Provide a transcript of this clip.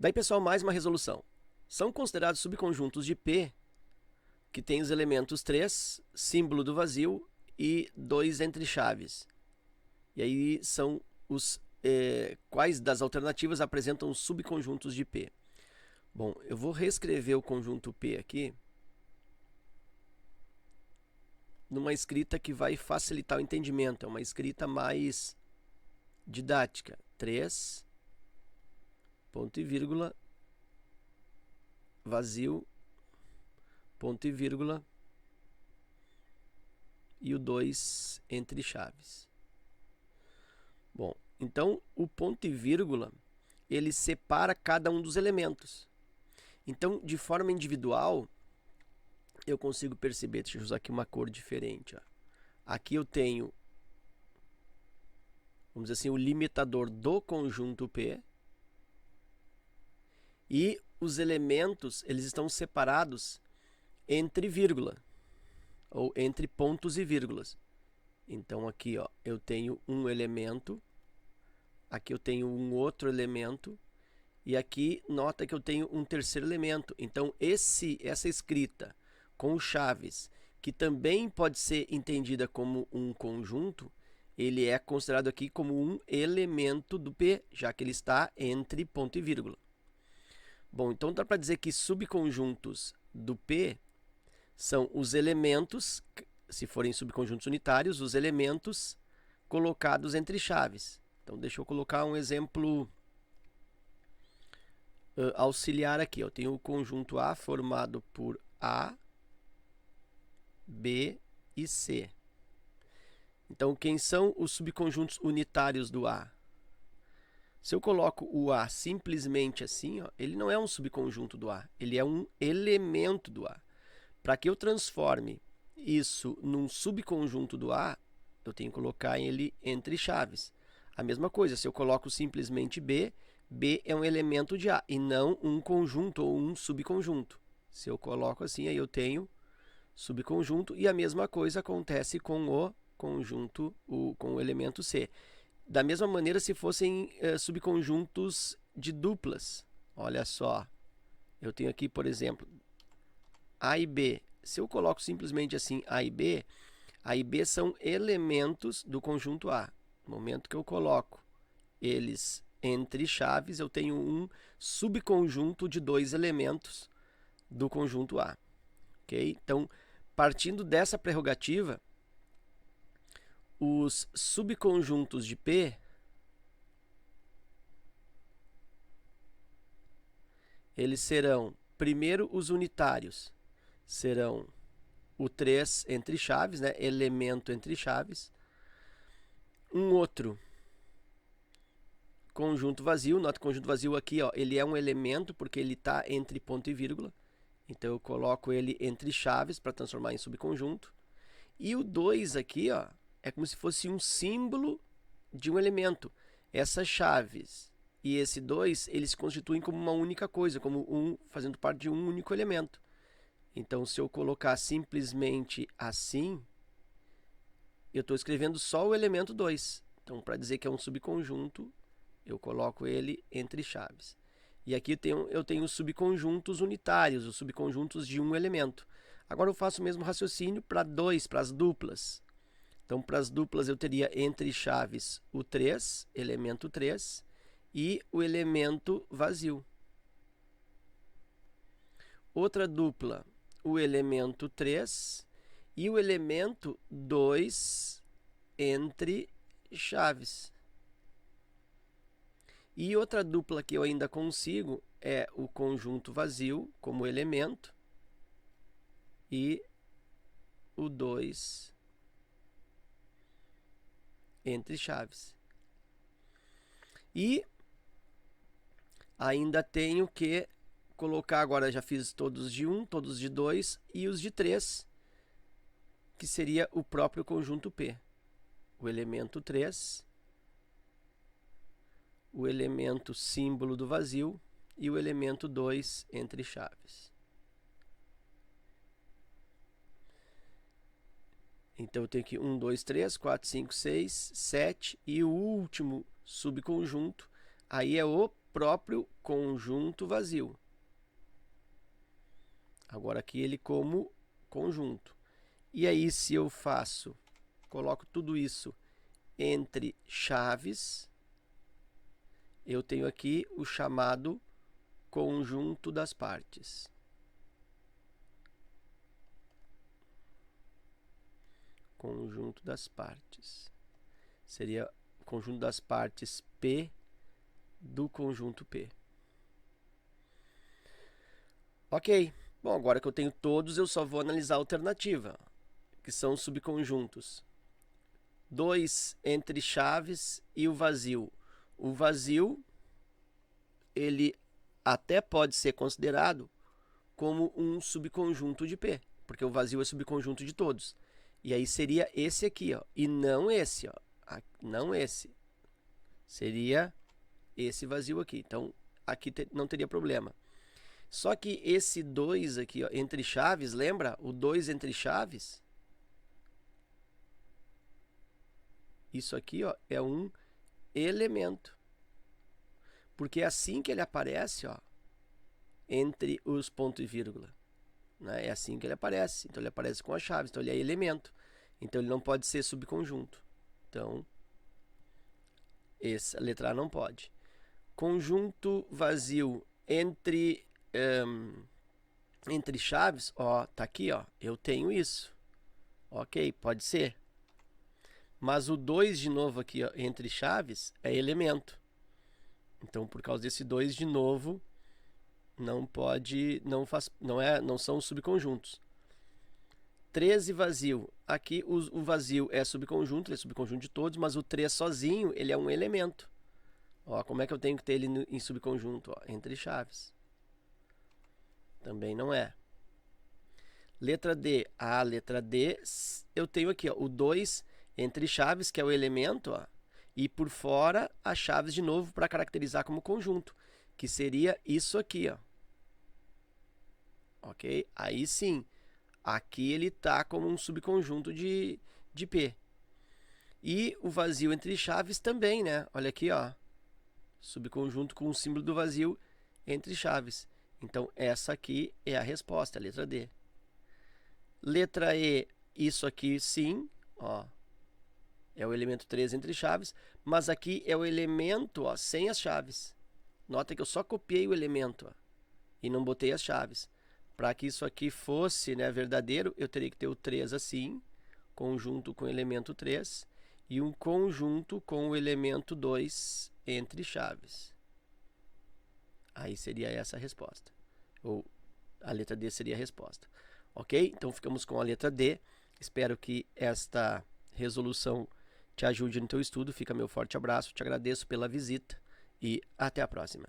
Daí, pessoal, mais uma resolução. São considerados subconjuntos de P que tem os elementos 3, símbolo do vazio e 2 entre chaves. E aí são os quais das alternativas apresentam os subconjuntos de P. Bom, eu vou reescrever o conjunto P aqui numa escrita que vai facilitar o entendimento. É uma escrita mais didática. 3, ponto e vírgula, vazio, ponto e vírgula, e o 2 entre chaves. Bom, então o ponto e vírgula, ele separa cada um dos elementos. Então, de forma individual, eu consigo perceber, deixa eu usar aqui uma cor diferente. Ó. Aqui eu tenho, vamos dizer assim, o limitador do conjunto P. E os elementos, eles estão separados entre vírgula, ou entre pontos e vírgulas. Então, aqui ó, eu tenho um elemento, aqui eu tenho um outro elemento, e aqui nota que eu tenho um terceiro elemento. Então, essa escrita com chaves, que também pode ser entendida como um conjunto, ele é considerado aqui como um elemento do P, já que ele está entre ponto e vírgula. Bom, então dá para dizer que subconjuntos do P são os elementos, se forem subconjuntos unitários, os elementos colocados entre chaves. Então, deixa eu colocar um exemplo auxiliar aqui. Eu tenho o conjunto A formado por A, B e C. Então, quem são os subconjuntos unitários do A? Se eu coloco o A simplesmente assim, ó, ele não é um subconjunto do A, ele é um elemento do A. Para que eu transforme isso num subconjunto do A, eu tenho que colocar ele entre chaves. A mesma coisa, se eu coloco simplesmente B, B é um elemento de A e não um conjunto ou um subconjunto. Se eu coloco assim, aí eu tenho subconjunto, e a mesma coisa acontece com o conjunto, com o elemento C. Da mesma maneira, se fossem subconjuntos de duplas. Olha só, eu tenho aqui, por exemplo, A e B. Se eu coloco simplesmente assim A e B são elementos do conjunto A. No momento que eu coloco eles entre chaves, eu tenho um subconjunto de dois elementos do conjunto A. Okay? Então, partindo dessa prerrogativa, os subconjuntos de P eles serão, primeiro, os unitários. Serão o 3 entre chaves, né? Elemento entre chaves. Um outro conjunto vazio, nota que o conjunto vazio aqui, ó, ele é um elemento porque ele está entre ponto e vírgula. Então, eu coloco ele entre chaves para transformar em subconjunto. E o 2 aqui, ó, é como se fosse um símbolo de um elemento. Essas chaves e esse 2, eles se constituem como uma única coisa, como fazendo parte de um único elemento. Então, se eu colocar simplesmente assim, eu estou escrevendo só o elemento 2. Então, para dizer que é um subconjunto, eu coloco ele entre chaves. E aqui eu tenho os subconjuntos unitários, os subconjuntos de um elemento. Agora eu faço o mesmo raciocínio para as duplas. Então, para as duplas eu teria entre chaves o 3, elemento 3, e o elemento vazio. Outra dupla, o elemento 3 e o elemento 2 entre chaves. E outra dupla que eu ainda consigo é o conjunto vazio como elemento e o 2 entre chaves. E ainda tenho que colocar, agora já fiz todos de 1, todos de 2 e os de 3, que seria o próprio conjunto P. O elemento 3, o elemento símbolo do vazio e o elemento 2 entre chaves. Então, eu tenho aqui 1, 2, 3, 4, 5, 6, 7 e o último subconjunto, aí é o próprio conjunto vazio. Agora aqui ele como conjunto. E aí se eu coloco tudo isso entre chaves, eu tenho aqui o chamado conjunto das partes. Conjunto das partes. Seria o conjunto das partes P do conjunto P. Ok. Bom, agora que eu tenho todos, eu só vou analisar a alternativa, que são os subconjuntos. 2 entre chaves e o vazio. O vazio, ele até pode ser considerado como um subconjunto de P, porque o vazio é subconjunto de todos. E aí seria esse aqui, ó, e não esse, ó. Não esse. Seria esse vazio aqui. Então, aqui não teria problema. Só que esse 2 aqui, ó, entre chaves, lembra? O 2 entre chaves, isso aqui, ó, é um elemento. Porque é assim que ele aparece, ó, entre os pontos e vírgula. Né? É assim que ele aparece. Então, ele aparece com as chaves. Então, ele é elemento. Então, ele não pode ser subconjunto. Então, essa letra A não pode. Conjunto vazio entre chaves, ó, tá aqui, ó, eu tenho isso. Ok, pode ser. Mas o 2 de novo aqui, ó, entre chaves, é elemento. Então, por causa desse 2 de novo, não pode, não são subconjuntos. 13 vazio. Aqui o vazio é subconjunto, ele é subconjunto de todos, mas o 3 sozinho, ele é um elemento. Ó, como é que eu tenho que ter ele em subconjunto? Ó, entre chaves. Também não é. Letra D. A letra D, eu tenho aqui, ó, o 2 entre chaves, que é o elemento, ó, e por fora as chaves de novo para caracterizar como conjunto, que seria isso aqui, ó. Ok? Aí sim, aqui ele está como um subconjunto de P. E o vazio entre chaves também, né? Olha aqui, ó. Subconjunto com o símbolo do vazio entre chaves. Então, essa aqui é a resposta, a letra D. Letra E, isso aqui sim, ó. É o elemento 3 entre chaves, mas aqui é o elemento, ó, sem as chaves. Nota que eu só copiei o elemento, ó, e não botei as chaves. Para que isso aqui fosse, né, verdadeiro, eu teria que ter o 3 assim, conjunto com o elemento 3, e um conjunto com o elemento 2 entre chaves. Aí seria essa a resposta. Ou a letra D seria a resposta. Ok? Então ficamos com a letra D. Espero que esta resolução te ajude no teu estudo. Fica meu forte abraço. Te agradeço pela visita e até a próxima.